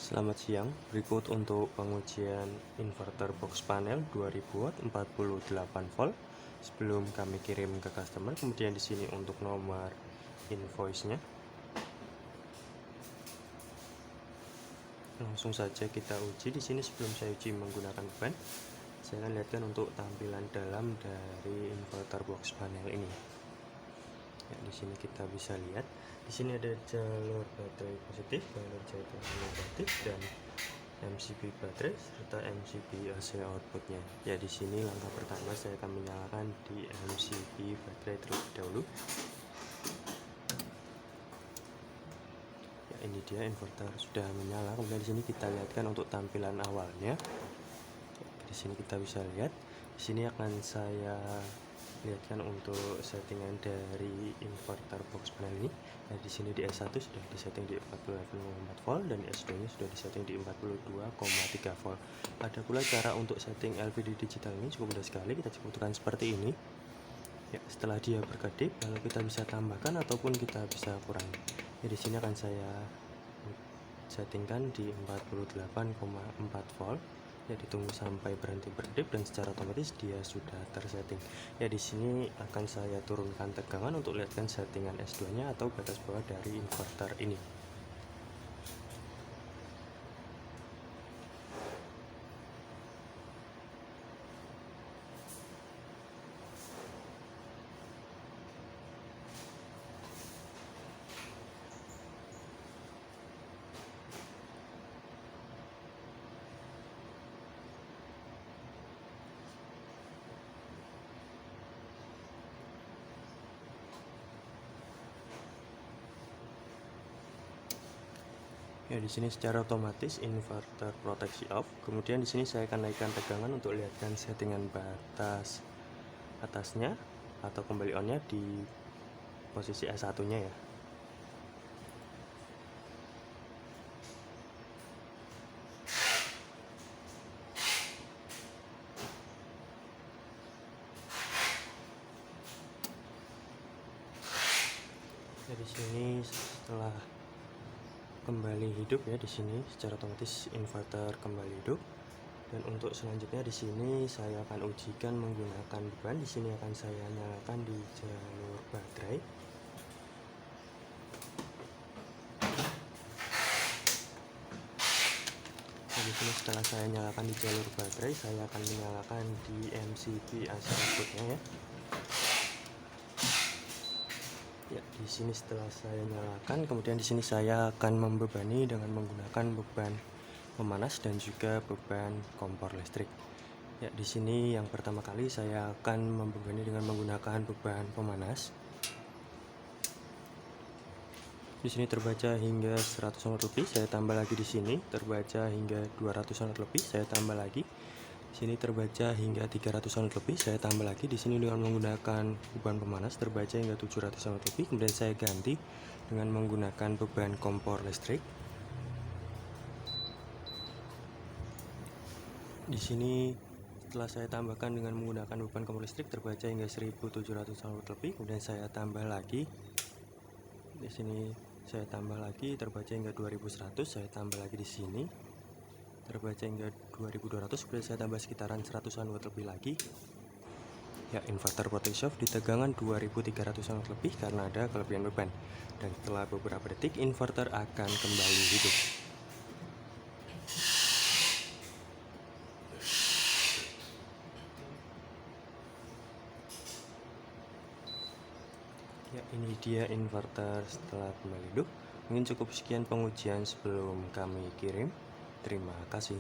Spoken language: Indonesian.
Selamat siang, berikut untuk pengujian inverter box panel 2000 watt 48 volt sebelum kami kirim ke customer. Kemudian di sini untuk nomor invoice-nya. Langsung saja kita uji di sini. Sebelum saya uji menggunakan beban, saya akan lihatkan untuk tampilan dalam dari inverter box panel ini. Ya, di sini kita bisa lihat, di sini ada jalur baterai positif, jalur jalur negatif, dan MCB baterai serta MCB AC outputnya. Ya, di sini langkah pertama saya akan menyalakan di MCB baterai terlebih dahulu. Ya, ini dia inverter sudah menyala. Kemudian di sini kita lihatkan untuk tampilan awalnya. Di sini kita bisa lihat, di sini akan saya lihatkan untuk settingan dari inverter box panel ini. Nah, di sini di S1 sudah disetting di 48,4 volt dan di S2 nya sudah disetting di 42,3 volt. Ada pula cara untuk setting LVD digital ini cukup mudah sekali. Kita cukup tekan seperti ini. Ya, setelah dia berkedip, lalu kita bisa tambahkan ataupun kita bisa kurangi. Ya, di sini akan saya settingkan di 48,4 volt. Ya, ditunggu sampai berhenti berkedip dan secara otomatis dia sudah tersetting. Ya, di sini akan saya turunkan tegangan untuk lihatkan settingan S2-nya atau batas bawah dari inverter ini. Ya, di sini secara otomatis inverter proteksi off. Kemudian di sini saya akan naikkan tegangan untuk lihatkan settingan batas atasnya atau kembali on-nya di posisi S1-nya ya. Ya, di sini setelah kembali hidup ya, di sini secara otomatis inverter kembali hidup. Dan untuk selanjutnya di sini saya akan ujikan menggunakan beban. Di sini akan saya nyalakan di jalur baterai. Nah, di sini setelah saya nyalakan di jalur baterai, saya akan menyalakan di MCB AC outputnya ya. Ya, di sini setelah saya nyalakan, kemudian di sini saya akan membebani dengan menggunakan beban pemanas dan juga beban kompor listrik. Ya, di sini yang pertama kali saya akan membebani dengan menggunakan beban pemanas. Di sini terbaca hingga 100 watt lebih, saya tambah lagi di sini terbaca hingga 200 watt lebih, saya tambah lagi. Sini terbaca hingga 300 watt lebih, saya tambah lagi. Di sini dengan menggunakan beban pemanas terbaca hingga 700 watt lebih. Kemudian saya ganti dengan menggunakan beban kompor listrik. Di sini setelah saya tambahkan dengan menggunakan beban kompor listrik terbaca hingga 1700 watt lebih. Kemudian saya tambah lagi. Di sini saya tambah lagi terbaca hingga 2100. Saya tambah lagi di sini terbaca hingga 2200, kemudian saya tambah sekitaran 100-an watt lebih lagi. Ya, inverter proteksi off di tegangan 2300 watt lebih karena ada kelebihan beban. Dan setelah beberapa detik inverter akan kembali hidup. Ya, ini dia inverter setelah kembali hidup. Mungkin cukup sekian pengujian sebelum kami kirim. Terima kasih.